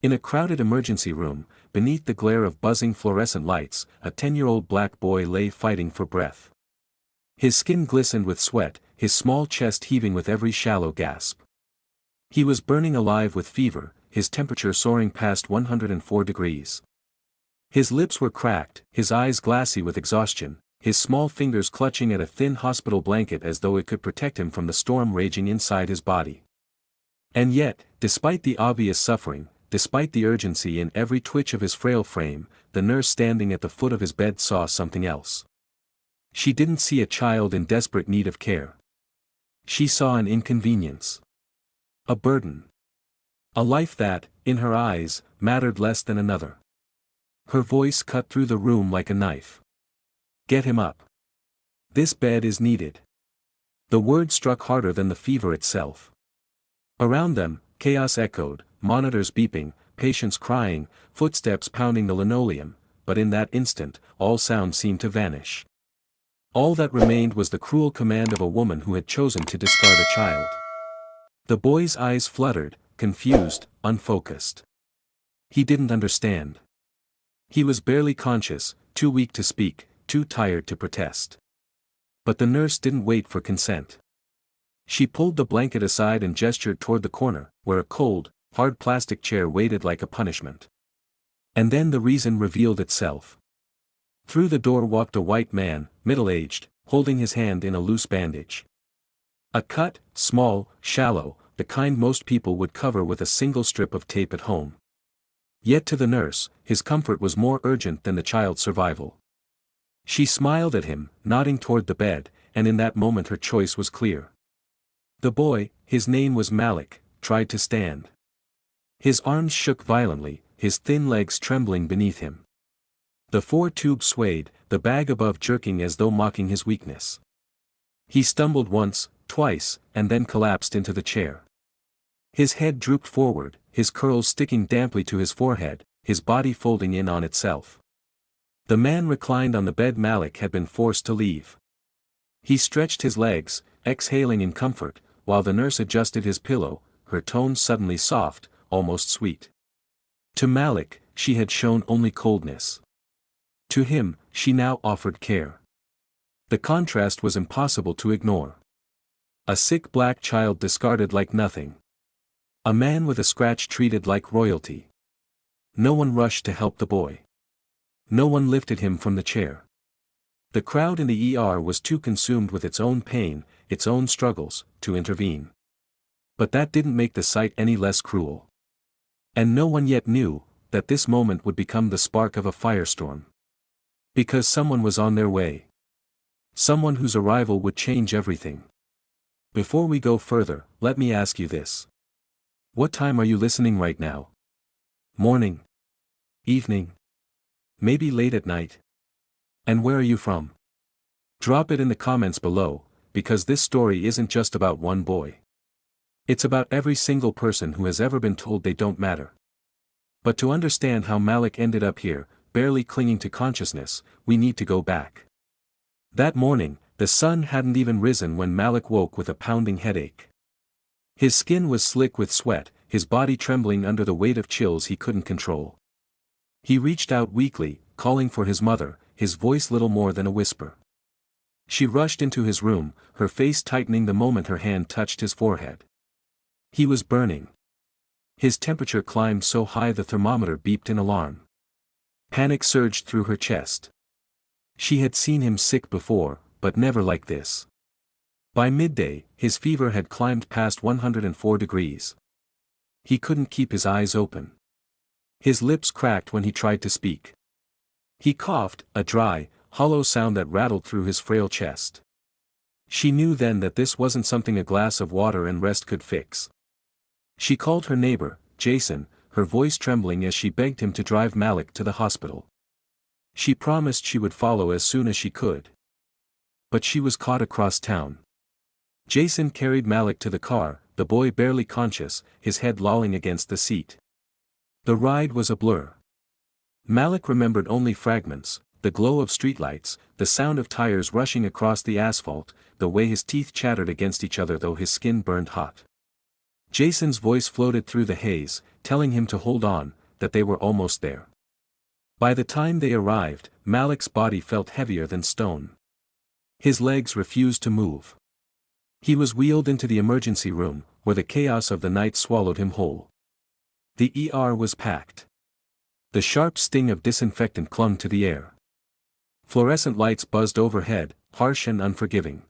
In a crowded emergency room, beneath the glare of buzzing fluorescent lights, a 10-year-old black boy lay fighting for breath. His skin glistened with sweat, his small chest heaving with every shallow gasp. He was burning alive with fever, his temperature soaring past 104 degrees. His lips were cracked, his eyes glassy with exhaustion, his small fingers clutching at a thin hospital blanket as though it could protect him from the storm raging inside his body. And yet, despite the obvious suffering, despite the urgency in every twitch of his frail frame, the nurse standing at the foot of his bed saw something else. She didn't see a child in desperate need of care. She saw an inconvenience. A burden. A life that, in her eyes, mattered less than another. Her voice cut through the room like a knife. "Get him up. This bed is needed." The word struck harder than the fever itself. Around them, chaos echoed, monitors beeping, patients crying, footsteps pounding the linoleum, but in that instant, all sound seemed to vanish. All that remained was the cruel command of a woman who had chosen to discard a child. The boy's eyes fluttered, confused, unfocused. He didn't understand. He was barely conscious, too weak to speak, too tired to protest. But the nurse didn't wait for consent. She pulled the blanket aside and gestured toward the corner, where a cold, hard plastic chair waited like a punishment. And then the reason revealed itself. Through the door walked a white man, middle-aged, holding his hand in a loose bandage. A cut, small, shallow, the kind most people would cover with a single strip of tape at home. Yet to the nurse, his comfort was more urgent than the child's survival. She smiled at him, nodding toward the bed, and in that moment her choice was clear. The boy, his name was Malik, tried to stand. His arms shook violently, his thin legs trembling beneath him. The 4 tubes swayed, the bag above jerking as though mocking his weakness. He stumbled once, twice, and then collapsed into the chair. His head drooped forward, his curls sticking damply to his forehead, his body folding in on itself. The man reclined on the bed. Malik had been forced to leave. He stretched his legs, exhaling in comfort, while the nurse adjusted his pillow, her tone suddenly soft, almost sweet. To Malik, she had shown only coldness. To him, she now offered care. The contrast was impossible to ignore. A sick black child discarded like nothing. A man with a scratch treated like royalty. No one rushed to help the boy. No one lifted him from the chair. The crowd in the ER was too consumed with its own pain, its own struggles, to intervene. But that didn't make the sight any less cruel. And no one yet knew that this moment would become the spark of a firestorm. Because someone was on their way. Someone whose arrival would change everything. Before we go further, let me ask you this. What time are you listening right now? Morning? Evening? Maybe late at night? And where are you from? Drop it in the comments below, because this story isn't just about one boy. It's about every single person who has ever been told they don't matter. But to understand how Malik ended up here, barely clinging to consciousness, we need to go back. That morning, the sun hadn't even risen when Malik woke with a pounding headache. His skin was slick with sweat, his body trembling under the weight of chills he couldn't control. He reached out weakly, calling for his mother, his voice little more than a whisper. She rushed into his room, her face tightening the moment her hand touched his forehead. He was burning. His temperature climbed so high the thermometer beeped in alarm. Panic surged through her chest. She had seen him sick before, but never like this. By midday, his fever had climbed past 104 degrees. He couldn't keep his eyes open. His lips cracked when he tried to speak. He coughed, a dry, hollow sound that rattled through his frail chest. She knew then that this wasn't something a glass of water and rest could fix. She called her neighbor, Jason, her voice trembling as she begged him to drive Malik to the hospital. She promised she would follow as soon as she could. But she was caught across town. Jason carried Malik to the car, the boy barely conscious, his head lolling against the seat. The ride was a blur. Malik remembered only fragments, the glow of streetlights, the sound of tires rushing across the asphalt, the way his teeth chattered against each other though his skin burned hot. Jason's voice floated through the haze, telling him to hold on, that they were almost there. By the time they arrived, Malik's body felt heavier than stone. His legs refused to move. He was wheeled into the emergency room, where the chaos of the night swallowed him whole. The ER was packed. The sharp sting of disinfectant clung to the air. Fluorescent lights buzzed overhead, harsh and unforgiving.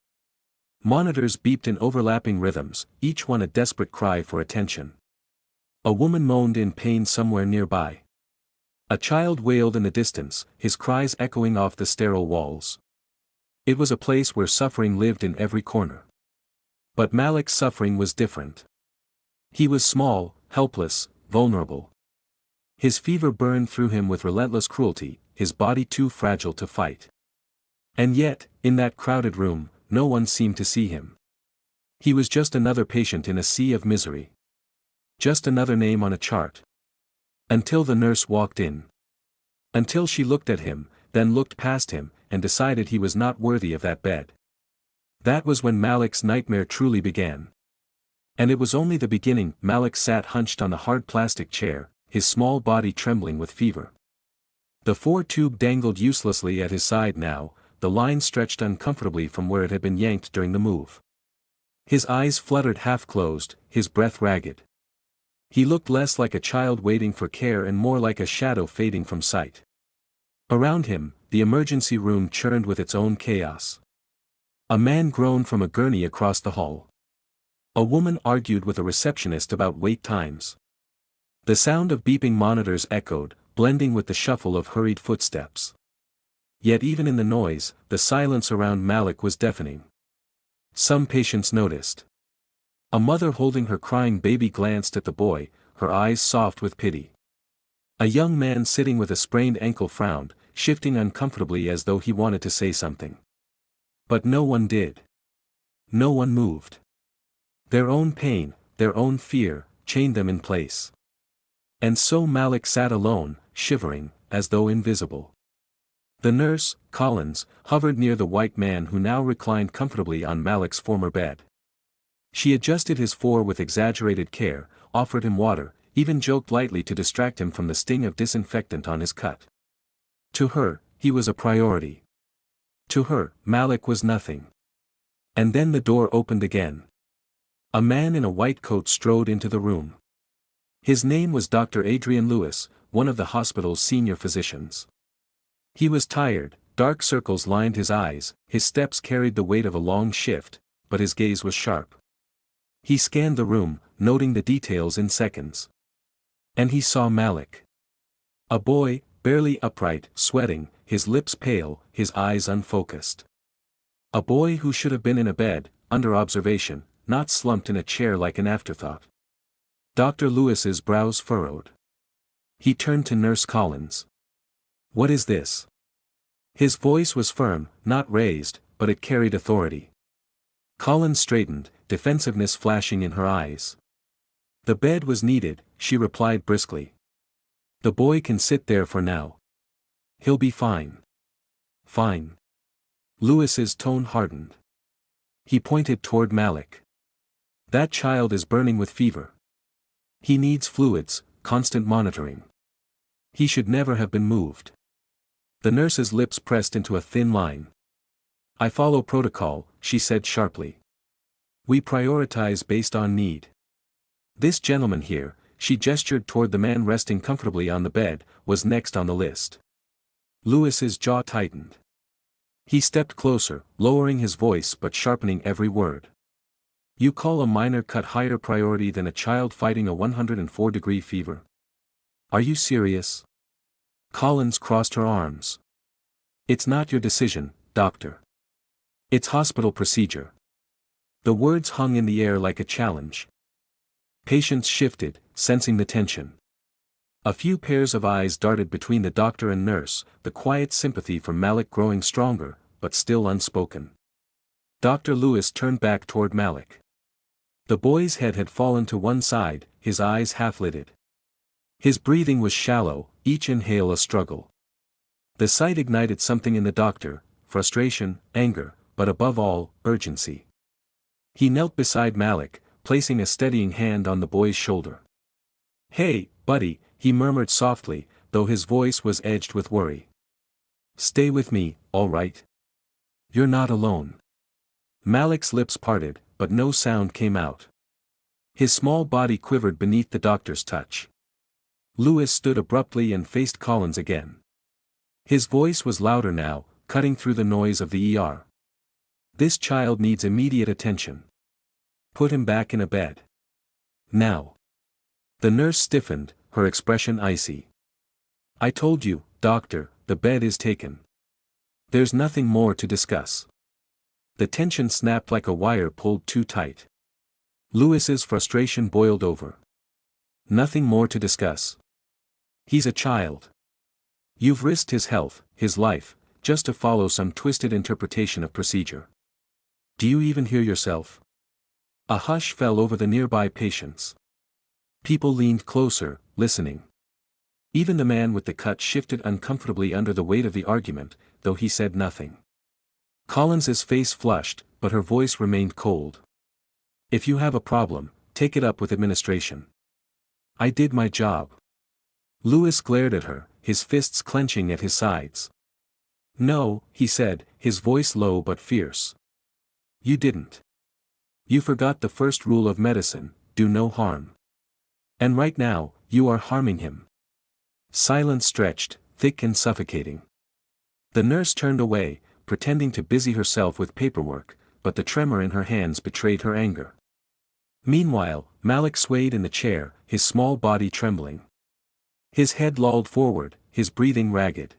Monitors beeped in overlapping rhythms, each one a desperate cry for attention. A woman moaned in pain somewhere nearby. A child wailed in the distance, his cries echoing off the sterile walls. It was a place where suffering lived in every corner. But Malik's suffering was different. He was small, helpless, vulnerable. His fever burned through him with relentless cruelty, his body too fragile to fight. And yet, in that crowded room, no one seemed to see him. He was just another patient in a sea of misery. Just another name on a chart. Until the nurse walked in. Until she looked at him, then looked past him, and decided he was not worthy of that bed. That was when Malik's nightmare truly began. And it was only the beginning. Malik sat hunched on a hard plastic chair, his small body trembling with fever. The 4-tube dangled uselessly at his side now, the line stretched uncomfortably from where it had been yanked during the move. His eyes fluttered half-closed, his breath ragged. He looked less like a child waiting for care and more like a shadow fading from sight. Around him, the emergency room churned with its own chaos. A man groaned from a gurney across the hall. A woman argued with a receptionist about wait times. The sound of beeping monitors echoed, blending with the shuffle of hurried footsteps. Yet even in the noise, the silence around Malik was deafening. Some patients noticed. A mother holding her crying baby glanced at the boy, her eyes soft with pity. A young man sitting with a sprained ankle frowned, shifting uncomfortably as though he wanted to say something. But no one did. No one moved. Their own pain, their own fear, chained them in place. And so Malik sat alone, shivering, as though invisible. The nurse, Collins, hovered near the white man who now reclined comfortably on Malik's former bed. She adjusted his fore with exaggerated care, offered him water, even joked lightly to distract him from the sting of disinfectant on his cut. To her, he was a priority. To her, Malik was nothing. And then the door opened again. A man in a white coat strode into the room. His name was Dr. Adrian Lewis, one of the hospital's senior physicians. He was tired, dark circles lined his eyes, his steps carried the weight of a long shift, but his gaze was sharp. He scanned the room, noting the details in seconds. And he saw Malik. A boy, barely upright, sweating, his lips pale, his eyes unfocused. A boy who should have been in a bed, under observation, not slumped in a chair like an afterthought. Dr. Lewis's brows furrowed. He turned to Nurse Collins. "What is this?" His voice was firm, not raised, but it carried authority. Collins straightened, defensiveness flashing in her eyes. "The bed was needed," she replied briskly. "The boy can sit there for now. He'll be fine." "Fine." Lewis's tone hardened. He pointed toward Malik. "That child is burning with fever. He needs fluids, constant monitoring. He should never have been moved." The nurse's lips pressed into a thin line. "I follow protocol," she said sharply. "We prioritize based on need. This gentleman here," she gestured toward the man resting comfortably on the bed, "was next on the list." Lewis's jaw tightened. He stepped closer, lowering his voice but sharpening every word. "You call a minor cut higher priority than a child fighting a 104-degree fever? Are you serious?" Collins crossed her arms. "It's not your decision, doctor. It's hospital procedure." The words hung in the air like a challenge. Patients shifted, sensing the tension. A few pairs of eyes darted between the doctor and nurse, the quiet sympathy for Malik growing stronger, but still unspoken. Dr. Lewis turned back toward Malik. The boy's head had fallen to one side, his eyes half-lidded. His breathing was shallow, each inhale a struggle. The sight ignited something in the doctor, frustration, anger, but above all, urgency. He knelt beside Malik, placing a steadying hand on the boy's shoulder. "Hey, buddy," he murmured softly, though his voice was edged with worry. "Stay with me, all right? You're not alone." Malik's lips parted, but no sound came out. His small body quivered beneath the doctor's touch. Lewis stood abruptly and faced Collins again. His voice was louder now, cutting through the noise of the ER. "This child needs immediate attention. Put him back in a bed. Now." The nurse stiffened, her expression icy. "I told you, doctor, the bed is taken. There's nothing more to discuss." The tension snapped like a wire pulled too tight. Lewis's frustration boiled over. "Nothing more to discuss. He's a child. You've risked his health, his life, just to follow some twisted interpretation of procedure. Do you even hear yourself?" A hush fell over the nearby patients. People leaned closer, listening. Even the man with the cut shifted uncomfortably under the weight of the argument, though he said nothing. Collins's face flushed, but her voice remained cold. "If you have a problem, take it up with administration. I did my job." Lewis glared at her, his fists clenching at his sides. "No," he said, his voice low but fierce. "You didn't. You forgot the first rule of medicine, do no harm. And right now, you are harming him." Silence stretched, thick and suffocating. The nurse turned away, pretending to busy herself with paperwork, but the tremor in her hands betrayed her anger. Meanwhile, Malik swayed in the chair, his small body trembling. His head lolled forward, his breathing ragged.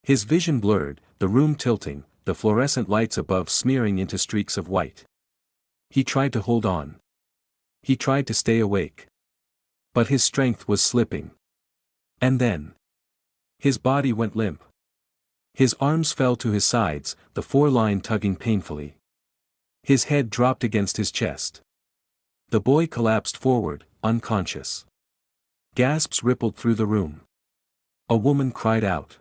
His vision blurred, the room tilting, the fluorescent lights above smearing into streaks of white. He tried to hold on. He tried to stay awake. But his strength was slipping. And then his body went limp. His arms fell to his sides, the foreline tugging painfully. His head dropped against his chest. The boy collapsed forward, unconscious. Gasps rippled through the room. A woman cried out.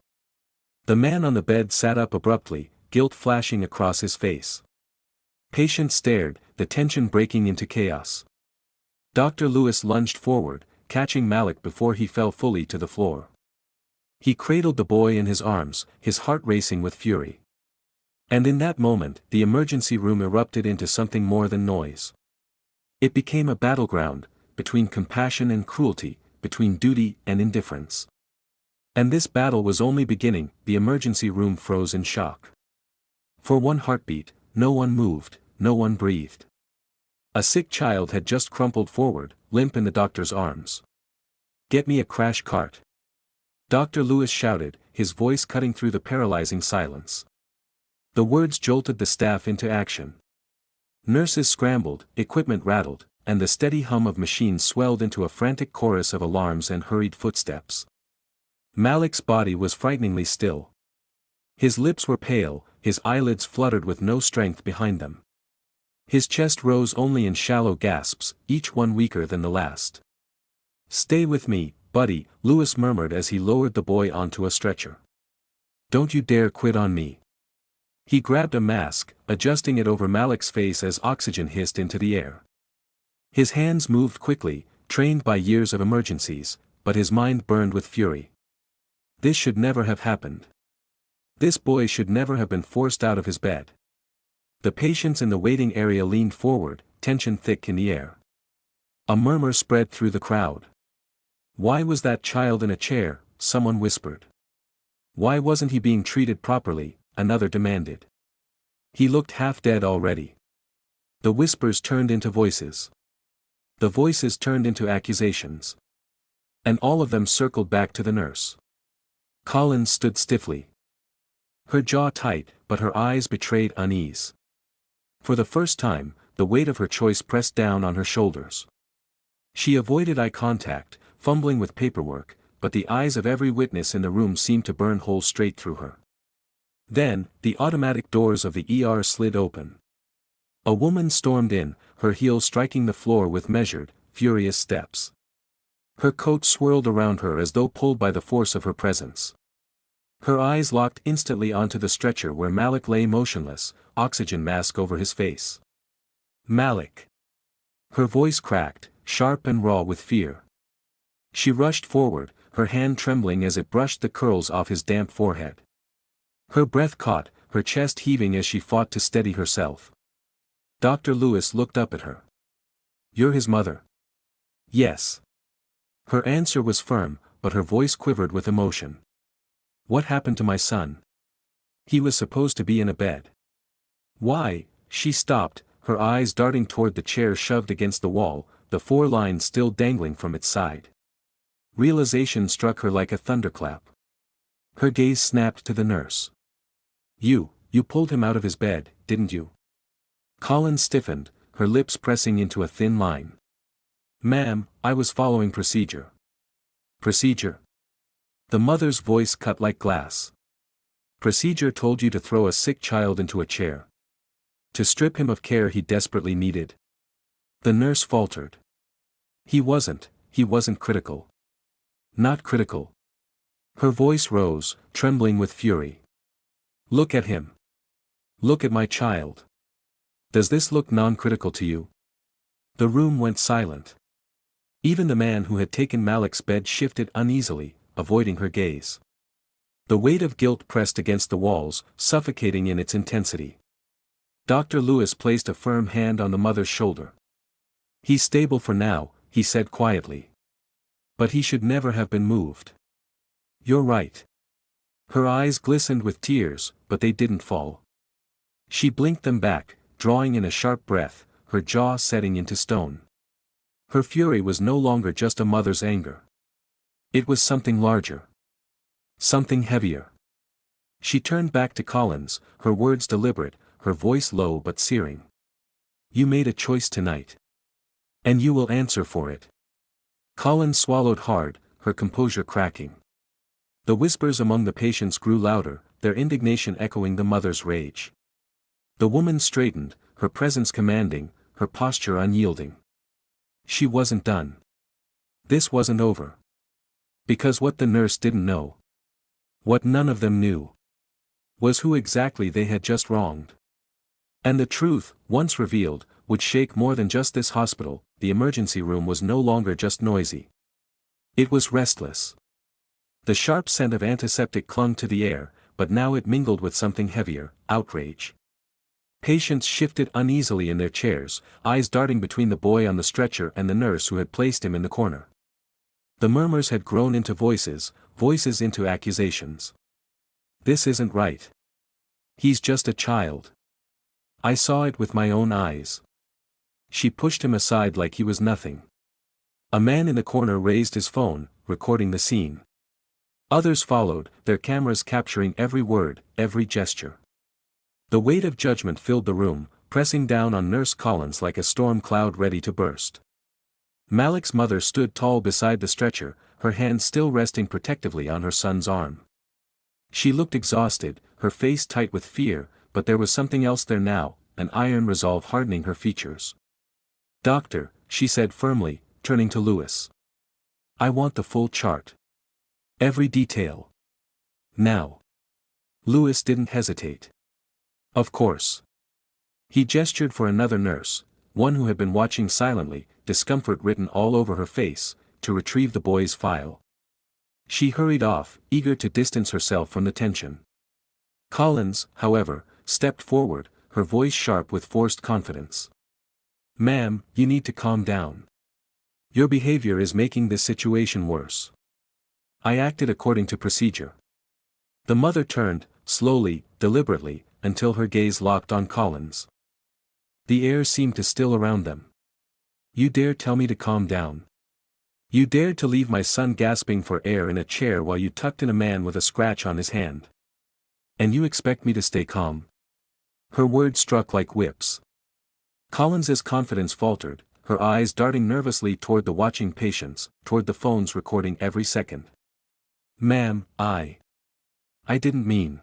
The man on the bed sat up abruptly, guilt flashing across his face. Patients stared, the tension breaking into chaos. Dr. Lewis lunged forward, catching Malik before he fell fully to the floor. He cradled the boy in his arms, his heart racing with fury. And in that moment, the emergency room erupted into something more than noise. It became a battleground, between compassion and cruelty, between duty and indifference. And this battle was only beginning. The emergency room froze in shock. For one heartbeat, no one moved, no one breathed. A sick child had just crumpled forward, limp in the doctor's arms. "Get me a crash cart." Dr. Lewis shouted, his voice cutting through the paralyzing silence. The words jolted the staff into action. Nurses scrambled, equipment rattled, and the steady hum of machines swelled into a frantic chorus of alarms and hurried footsteps. Malik's body was frighteningly still. His lips were pale, his eyelids fluttered with no strength behind them. His chest rose only in shallow gasps, each one weaker than the last. "Stay with me, buddy," Lewis murmured as he lowered the boy onto a stretcher. "Don't you dare quit on me." He grabbed a mask, adjusting it over Malik's face as oxygen hissed into the air. His hands moved quickly, trained by years of emergencies, but his mind burned with fury. This should never have happened. This boy should never have been forced out of his bed. The patients in the waiting area leaned forward, tension thick in the air. A murmur spread through the crowd. "Why was that child in a chair?" someone whispered. "Why wasn't he being treated properly?" another demanded. "He looked half dead already." The whispers turned into voices. The voices turned into accusations. And all of them circled back to the nurse. Collins stood stiffly. Her jaw tight, but her eyes betrayed unease. For the first time, the weight of her choice pressed down on her shoulders. She avoided eye contact, fumbling with paperwork, but the eyes of every witness in the room seemed to burn holes straight through her. Then, the automatic doors of the ER slid open. A woman stormed in, her heels striking the floor with measured, furious steps. Her coat swirled around her as though pulled by the force of her presence. Her eyes locked instantly onto the stretcher where Malik lay motionless, oxygen mask over his face. "Malik!" Her voice cracked, sharp and raw with fear. She rushed forward, her hand trembling as it brushed the curls off his damp forehead. Her breath caught, her chest heaving as she fought to steady herself. Dr. Lewis looked up at her. "You're his mother?" "Yes." Her answer was firm, but her voice quivered with emotion. "What happened to my son? He was supposed to be in a bed." "Why?" She stopped, her eyes darting toward the chair shoved against the wall, the 4 lines still dangling from its side. Realization struck her like a thunderclap. Her gaze snapped to the nurse. You pulled him out of his bed, didn't you?" Collins stiffened, her lips pressing into a thin line. "Ma'am, I was following procedure." "Procedure?" The mother's voice cut like glass. "Procedure told you to throw a sick child into a chair. To strip him of care he desperately needed." The nurse faltered. He wasn't critical." "Not critical." Her voice rose, trembling with fury. "Look at him. Look at my child. Does this look non-critical to you?" The room went silent. Even the man who had taken Malik's bed shifted uneasily, avoiding her gaze. The weight of guilt pressed against the walls, suffocating in its intensity. Dr. Lewis placed a firm hand on the mother's shoulder. "He's stable for now," he said quietly. "But he should never have been moved." "You're right." Her eyes glistened with tears, but they didn't fall. She blinked them back, drawing in a sharp breath, her jaw setting into stone. Her fury was no longer just a mother's anger. It was something larger. Something heavier. She turned back to Collins, her words deliberate, her voice low but searing. "You made a choice tonight. And you will answer for it." Collins swallowed hard, her composure cracking. The whispers among the patients grew louder, their indignation echoing the mother's rage. The woman straightened, her presence commanding, her posture unyielding. She wasn't done. This wasn't over. Because what the nurse didn't know, what none of them knew, was who exactly they had just wronged. And the truth, once revealed, would shake more than just this hospital. The emergency room was no longer just noisy. It was restless. The sharp scent of antiseptic clung to the air, but now it mingled with something heavier, outrage. Patients shifted uneasily in their chairs, eyes darting between the boy on the stretcher and the nurse who had placed him in the corner. The murmurs had grown into voices, voices into accusations. "This isn't right. He's just a child. I saw it with my own eyes." She pushed him aside like he was nothing. A man in the corner raised his phone, recording the scene. Others followed, their cameras capturing every word, every gesture. The weight of judgment filled the room, pressing down on Nurse Collins like a storm cloud ready to burst. Malik's mother stood tall beside the stretcher, her hand still resting protectively on her son's arm. She looked exhausted, her face tight with fear, but there was something else there now, an iron resolve hardening her features. "Doctor," she said firmly, turning to Lewis. "I want the full chart. Every detail. Now." Lewis didn't hesitate. "Of course." He gestured for another nurse, one who had been watching silently, discomfort written all over her face, to retrieve the boy's file. She hurried off, eager to distance herself from the tension. Collins, however, stepped forward, her voice sharp with forced confidence. "Ma'am, you need to calm down. Your behavior is making this situation worse. I acted according to procedure." The mother turned, slowly, deliberately, until her gaze locked on Collins. The air seemed to still around them. "You dare tell me to calm down? You dared to leave my son gasping for air in a chair while you tucked in a man with a scratch on his hand. And you expect me to stay calm?" Her words struck like whips. Collins's confidence faltered, her eyes darting nervously toward the watching patients, toward the phones recording every second. "Ma'am, I didn't mean."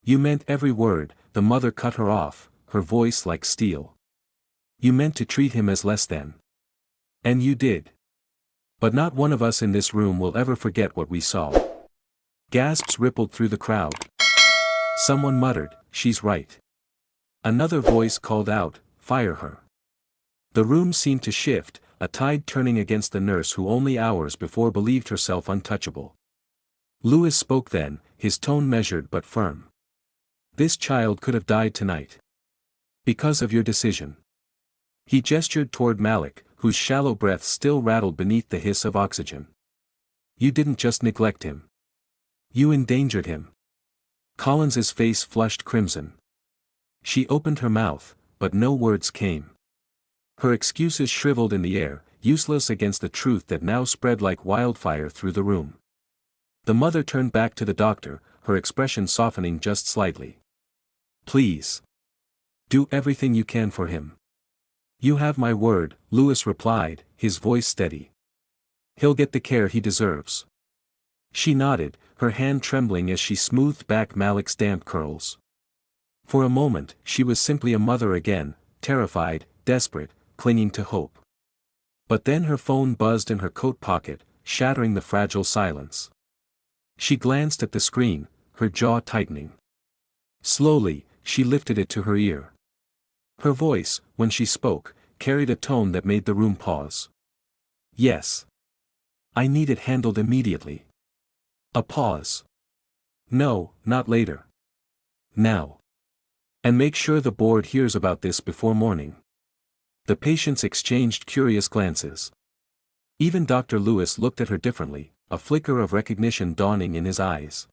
"You meant every word," the mother cut her off, her voice like steel. "You meant to treat him as less than. And you did. But not one of us in this room will ever forget what we saw." Gasps rippled through the crowd. Someone muttered, "She's right." Another voice called out, "Fire her." The room seemed to shift, a tide turning against the nurse who only hours before believed herself untouchable. Lewis spoke then, his tone measured but firm. This child could have died tonight. Because of your decision. He gestured toward Malik, whose shallow breath still rattled beneath the hiss of oxygen. You didn't just neglect him. You endangered him. Collins's face flushed crimson. She opened her mouth, but no words came. Her excuses shriveled in the air, useless against the truth that now spread like wildfire through the room. The mother turned back to the doctor, her expression softening just slightly. Please. Do everything you can for him. You have my word, Lewis replied, his voice steady. He'll get the care he deserves. She nodded, her hand trembling as she smoothed back Malik's damp curls. For a moment, she was simply a mother again, terrified, desperate, clinging to hope. But then her phone buzzed in her coat pocket, shattering the fragile silence. She glanced at the screen, her jaw tightening. Slowly, she lifted it to her ear. Her voice, when she spoke, carried a tone that made the room pause. Yes. I need it handled immediately. A pause. No, not later. Now. And make sure the board hears about this before morning. The patients exchanged curious glances. Even Dr. Lewis looked at her differently, a flicker of recognition dawning in his eyes.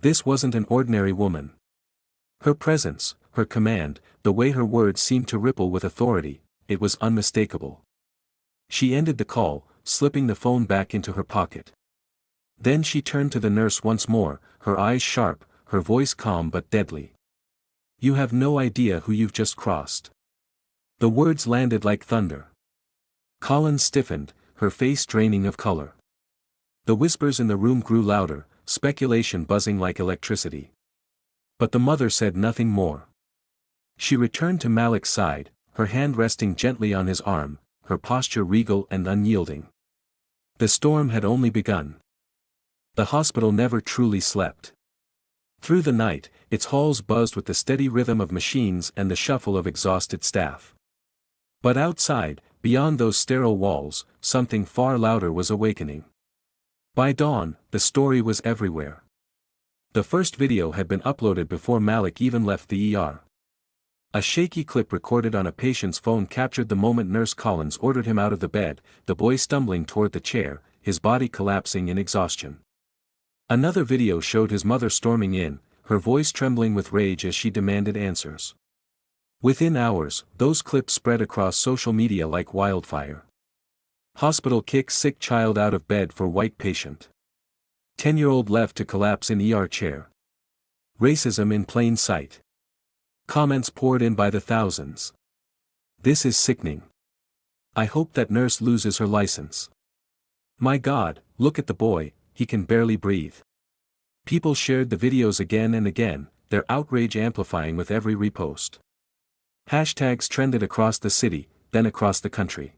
This wasn't an ordinary woman. Her presence, her command, the way her words seemed to ripple with authority, it was unmistakable. She ended the call, slipping the phone back into her pocket. Then she turned to the nurse once more, her eyes sharp, her voice calm but deadly. You have no idea who you've just crossed. The words landed like thunder. Collins stiffened, her face draining of color. The whispers in the room grew louder, speculation buzzing like electricity. But the mother said nothing more. She returned to Malik's side, her hand resting gently on his arm, her posture regal and unyielding. The storm had only begun. The hospital never truly slept. Through the night, its halls buzzed with the steady rhythm of machines and the shuffle of exhausted staff. But outside, beyond those sterile walls, something far louder was awakening. By dawn, the story was everywhere. The first video had been uploaded before Malik even left the ER. A shaky clip recorded on a patient's phone captured the moment Nurse Collins ordered him out of the bed, the boy stumbling toward the chair, his body collapsing in exhaustion. Another video showed his mother storming in, her voice trembling with rage as she demanded answers. Within hours, those clips spread across social media like wildfire. Hospital kicks sick child out of bed for white patient. 10-year-old left to collapse in ER chair. Racism in plain sight. Comments poured in by the thousands. This is sickening. I hope that nurse loses her license. My God, look at the boy, he can barely breathe. People shared the videos again and again, their outrage amplifying with every repost. Hashtags trended across the city, then across the country.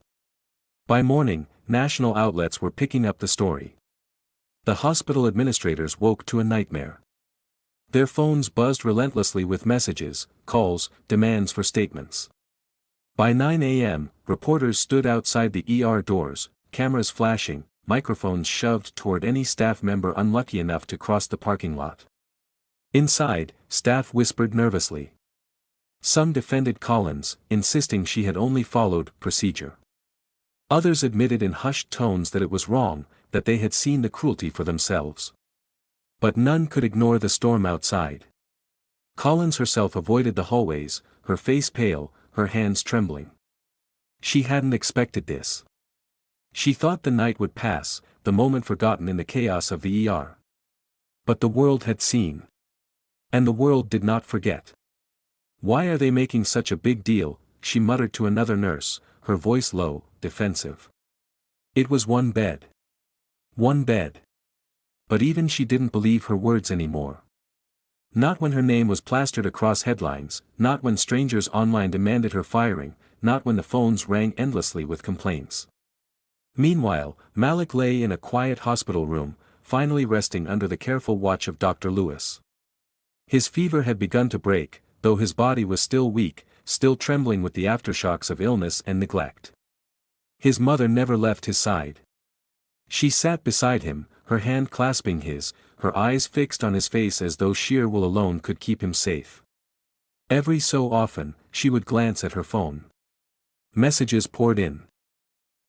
By morning, national outlets were picking up the story. The hospital administrators woke to a nightmare. Their phones buzzed relentlessly with messages, calls, demands for statements. By 9 a.m., reporters stood outside the ER doors, cameras flashing, microphones shoved toward any staff member unlucky enough to cross the parking lot. Inside, staff whispered nervously. Some defended Collins, insisting she had only followed procedure. Others admitted in hushed tones that it was wrong, that they had seen the cruelty for themselves. But none could ignore the storm outside. Collins herself avoided the hallways, her face pale, her hands trembling. She hadn't expected this. She thought the night would pass, the moment forgotten in the chaos of the ER. But the world had seen. And the world did not forget. Why are they making such a big deal? She muttered to another nurse, her voice low, defensive. It was one bed. One bed. But even she didn't believe her words anymore. Not when her name was plastered across headlines, not when strangers online demanded her firing, not when the phones rang endlessly with complaints. Meanwhile, Malik lay in a quiet hospital room, finally resting under the careful watch of Dr. Lewis. His fever had begun to break, though his body was still weak, still trembling with the aftershocks of illness and neglect. His mother never left his side. She sat beside him, her hand clasping his, her eyes fixed on his face as though sheer will alone could keep him safe. Every so often, she would glance at her phone. Messages poured in.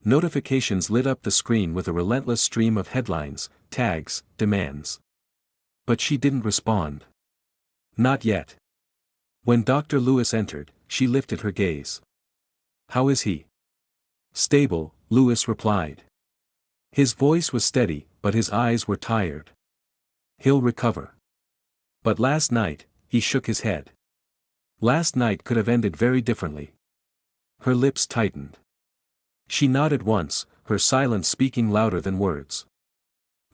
Notifications lit up the screen with a relentless stream of headlines, tags, demands. But she didn't respond. Not yet. When Dr. Lewis entered, she lifted her gaze. "How is he?" "Stable," Lewis replied. His voice was steady, but his eyes were tired. "He'll recover." But last night, he shook his head. Last night could have ended very differently. Her lips tightened. She nodded once, her silence speaking louder than words.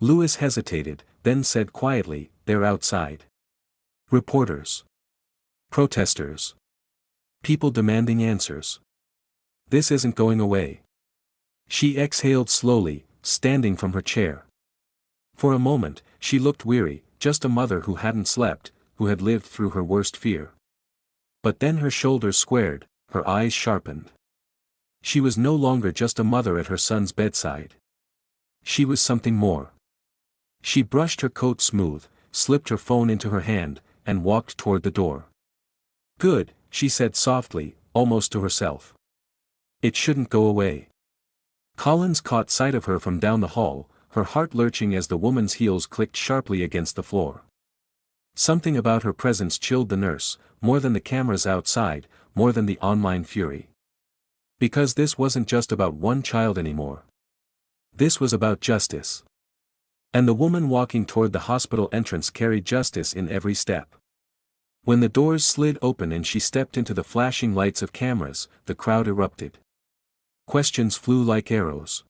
Lewis hesitated, then said quietly, "They're outside. Reporters. Protesters. People demanding answers. This isn't going away." She exhaled slowly, standing from her chair. For a moment, she looked weary, just a mother who hadn't slept, who had lived through her worst fear. But then her shoulders squared, her eyes sharpened. She was no longer just a mother at her son's bedside. She was something more. She brushed her coat smooth, slipped her phone into her hand, and walked toward the door. "Good," she said softly, almost to herself. "It shouldn't go away." Collins caught sight of her from down the hall, her heart lurching as the woman's heels clicked sharply against the floor. Something about her presence chilled the nurse, more than the cameras outside, more than the online fury. Because this wasn't just about one child anymore. This was about justice. And the woman walking toward the hospital entrance carried justice in every step. When the doors slid open and she stepped into the flashing lights of cameras, the crowd erupted. Questions flew like arrows.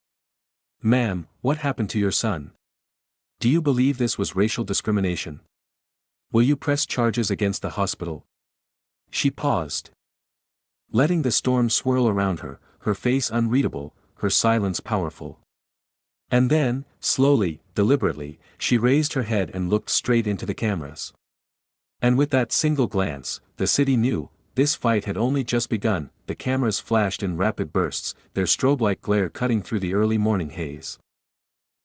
"Ma'am, what happened to your son? Do you believe this was racial discrimination? Will you press charges against the hospital?" She paused. Letting the storm swirl around her, her face unreadable, her silence powerful. And then, slowly, deliberately, she raised her head and looked straight into the cameras. And with that single glance, the city knew, this fight had only just begun. The cameras flashed in rapid bursts, their strobe-like glare cutting through the early morning haze.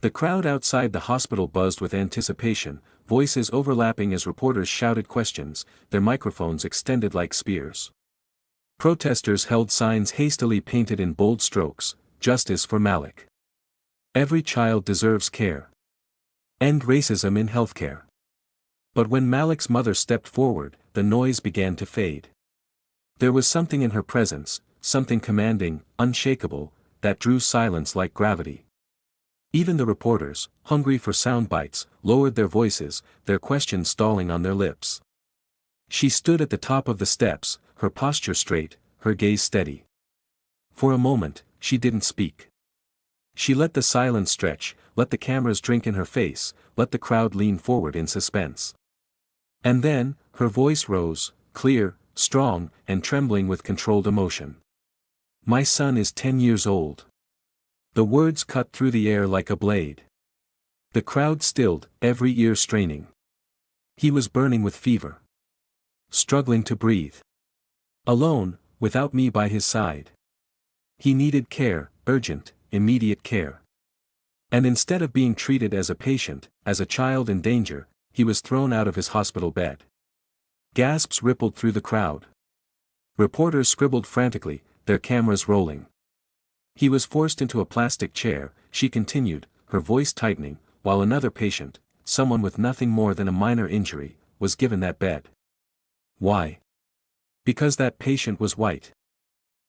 The crowd outside the hospital buzzed with anticipation, voices overlapping as reporters shouted questions, their microphones extended like spears. Protesters held signs hastily painted in bold strokes, "Justice for Malik. Every child deserves care. End racism in healthcare." But when Malik's mother stepped forward, the noise began to fade. There was something in her presence, something commanding, unshakable, that drew silence like gravity. Even the reporters, hungry for sound bites, lowered their voices, their questions stalling on their lips. She stood at the top of the steps, her posture straight, her gaze steady. For a moment, she didn't speak. She let the silence stretch, let the cameras drink in her face, let the crowd lean forward in suspense. And then, her voice rose, clear, strong, and trembling with controlled emotion. "My son is 10 years old." The words cut through the air like a blade. The crowd stilled, every ear straining. He was burning with fever. Struggling to breathe. Alone, without me by his side. He needed care, urgent, immediate care. And instead of being treated as a patient, as a child in danger, he was thrown out of his hospital bed. Gasps rippled through the crowd. Reporters scribbled frantically, their cameras rolling. He was forced into a plastic chair, she continued, her voice tightening, while another patient, someone with nothing more than a minor injury, was given that bed. Why? Because that patient was white.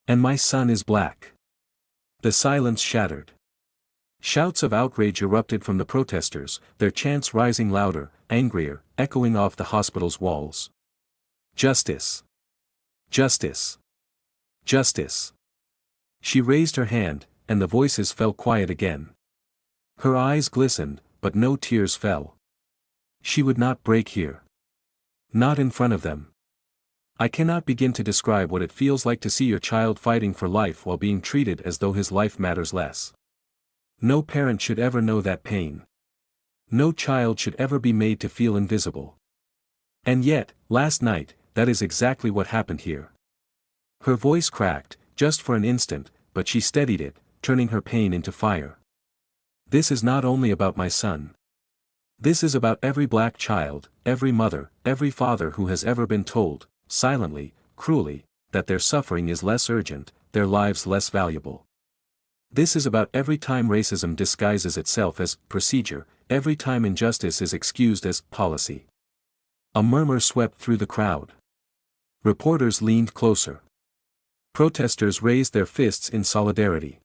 And my son is black. The silence shattered. Shouts of outrage erupted from the protesters, their chants rising louder, angrier, echoing off the hospital's walls. "Justice! Justice! Justice!" She raised her hand, and the voices fell quiet again. Her eyes glistened, but no tears fell. She would not break here. Not in front of them. I cannot begin to describe what it feels like to see your child fighting for life while being treated as though his life matters less. No parent should ever know that pain. No child should ever be made to feel invisible. And yet, last night, that is exactly what happened here. Her voice cracked, just for an instant, but she steadied it, turning her pain into fire. This is not only about my son. This is about every black child, every mother, every father who has ever been told, silently, cruelly, that their suffering is less urgent, their lives less valuable. This is about every time racism disguises itself as procedure, every time injustice is excused as policy. A murmur swept through the crowd. Reporters leaned closer. Protesters raised their fists in solidarity.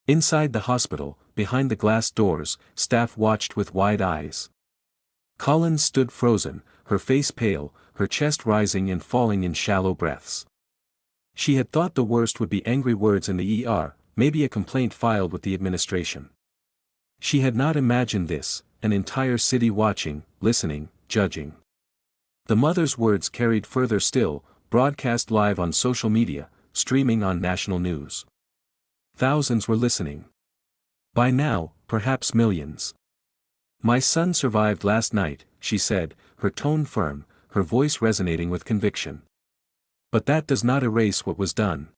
Inside the hospital, behind the glass doors, staff watched with wide eyes. Collins stood frozen, her face pale, her chest rising and falling in shallow breaths. She had thought the worst would be angry words in the ER, maybe a complaint filed with the administration. She had not imagined this, an entire city watching, listening, judging. The mother's words carried further still, broadcast live on social media, streaming on national news. Thousands were listening. By now, perhaps millions. My son survived last night, she said, her tone firm, her voice resonating with conviction. But that does not erase what was done.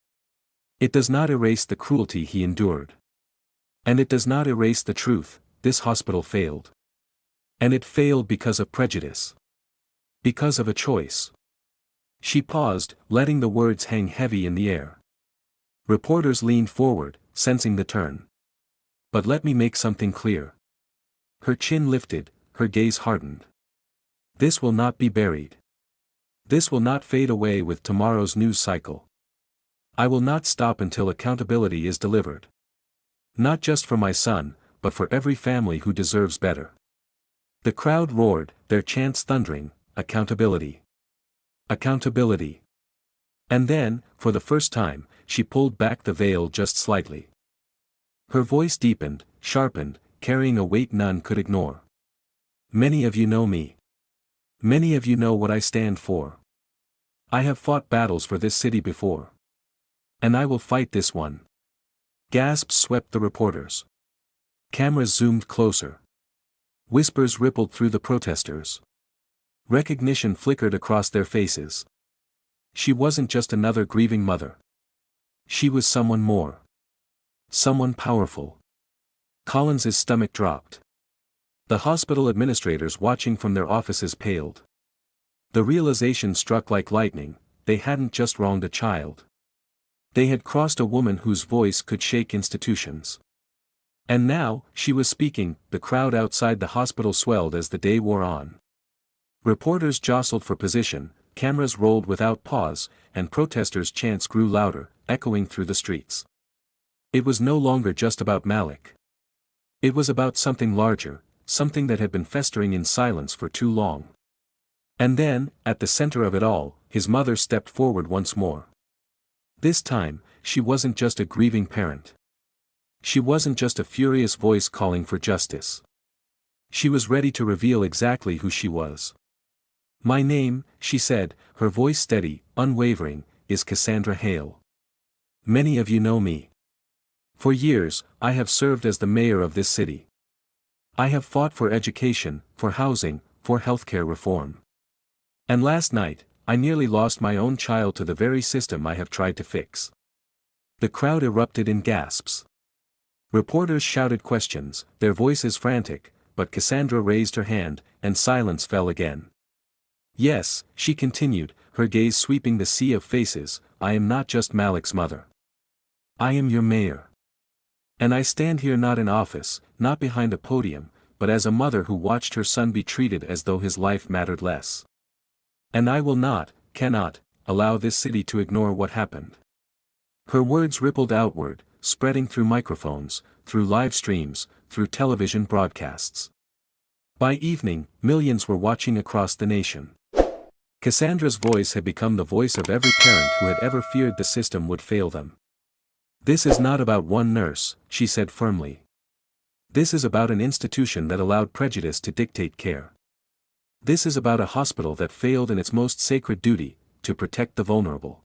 It does not erase the cruelty he endured. And it does not erase the truth, this hospital failed. And it failed because of prejudice. Because of a choice. She paused, letting the words hang heavy in the air. Reporters leaned forward, sensing the turn. But let me make something clear. Her chin lifted, her gaze hardened. This will not be buried. This will not fade away with tomorrow's news cycle. I will not stop until accountability is delivered. Not just for my son, but for every family who deserves better. The crowd roared, their chants thundering, accountability. Accountability. And then, for the first time, she pulled back the veil just slightly. Her voice deepened, sharpened, carrying a weight none could ignore. Many of you know me. Many of you know what I stand for. I have fought battles for this city before. And I will fight this one. Gasps swept the reporters. Cameras zoomed closer. Whispers rippled through the protesters. Recognition flickered across their faces. She wasn't just another grieving mother. She was someone more. Someone powerful. Collins's stomach dropped. The hospital administrators watching from their offices paled. The realization struck like lightning, they hadn't just wronged a child. They had crossed a woman whose voice could shake institutions. And now, she was speaking, the crowd outside the hospital swelled as the day wore on. Reporters jostled for position, cameras rolled without pause, and protesters' chants grew louder, echoing through the streets. It was no longer just about Malik. It was about something larger, something that had been festering in silence for too long. And then, at the center of it all, his mother stepped forward once more. This time, she wasn't just a grieving parent. She wasn't just a furious voice calling for justice. She was ready to reveal exactly who she was. My name, she said, her voice steady, unwavering, is Cassandra Hale. Many of you know me. For years, I have served as the mayor of this city. I have fought for education, for housing, for healthcare reform. And last night, I nearly lost my own child to the very system I have tried to fix. The crowd erupted in gasps. Reporters shouted questions, their voices frantic, but Cassandra raised her hand, and silence fell again. Yes, she continued, her gaze sweeping the sea of faces, I am not just Malik's mother. I am your mayor. And I stand here not in office, not behind a podium, but as a mother who watched her son be treated as though his life mattered less. And I will not, cannot, allow this city to ignore what happened. Her words rippled outward, spreading through microphones, through live streams, through television broadcasts. By evening, millions were watching across the nation. Cassandra's voice had become the voice of every parent who had ever feared the system would fail them. This is not about one nurse, she said firmly. This is about an institution that allowed prejudice to dictate care. This is about a hospital that failed in its most sacred duty, to protect the vulnerable.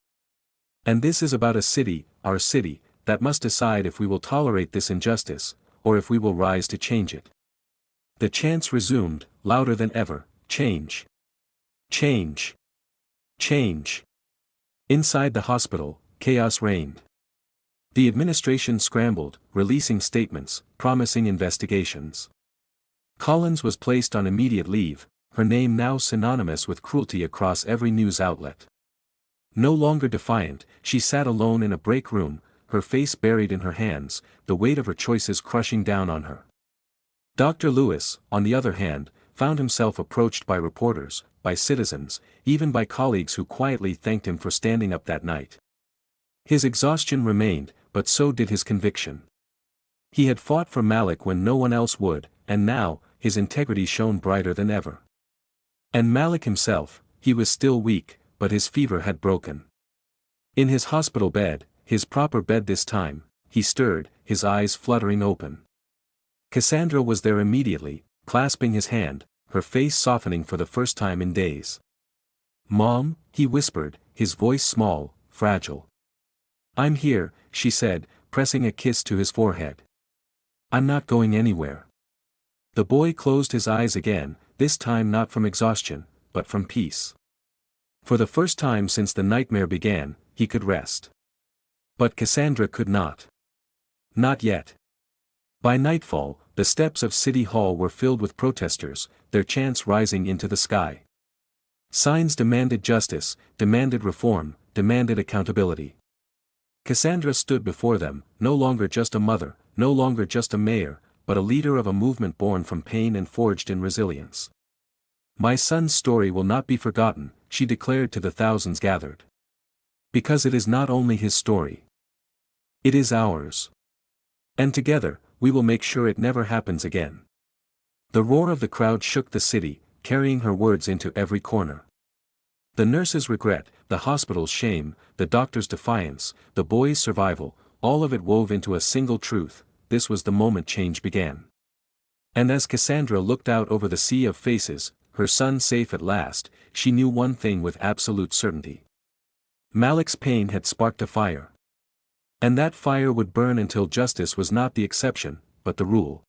And this is about a city, our city, that must decide if we will tolerate this injustice, or if we will rise to change it. The chants resumed, louder than ever, change. Change. Change. Inside the hospital, chaos reigned. The administration scrambled, releasing statements, promising investigations. Collins was placed on immediate leave, her name now synonymous with cruelty across every news outlet. No longer defiant, she sat alone in a break room, her face buried in her hands, the weight of her choices crushing down on her. Dr. Lewis, on the other hand, found himself approached by reporters, by citizens, even by colleagues who quietly thanked him for standing up that night. His exhaustion remained, but so did his conviction. He had fought for Malik when no one else would, and now, his integrity shone brighter than ever. And Malik himself, he was still weak, but his fever had broken. In his hospital bed, his proper bed this time, he stirred, his eyes fluttering open. Cassandra was there immediately, clasping his hand, her face softening for the first time in days. "Mom," he whispered, his voice small, fragile. "I'm here," she said, pressing a kiss to his forehead. "I'm not going anywhere." The boy closed his eyes again, this time not from exhaustion, but from peace. For the first time since the nightmare began, he could rest. But Cassandra could not. Not yet. By nightfall, the steps of City Hall were filled with protesters, their chants rising into the sky. Signs demanded justice, demanded reform, demanded accountability. Cassandra stood before them, no longer just a mother, no longer just a mayor, but a leader of a movement born from pain and forged in resilience. "My son's story will not be forgotten," she declared to the thousands gathered. "Because it is not only his story. It is ours. And together, we will make sure it never happens again." The roar of the crowd shook the city, carrying her words into every corner. The nurse's regret, the hospital's shame, the doctor's defiance, the boy's survival, all of it wove into a single truth: this was the moment change began. And as Cassandra looked out over the sea of faces, her son safe at last, she knew one thing with absolute certainty. Malik's pain had sparked a fire. And that fire would burn until justice was not the exception, but the rule.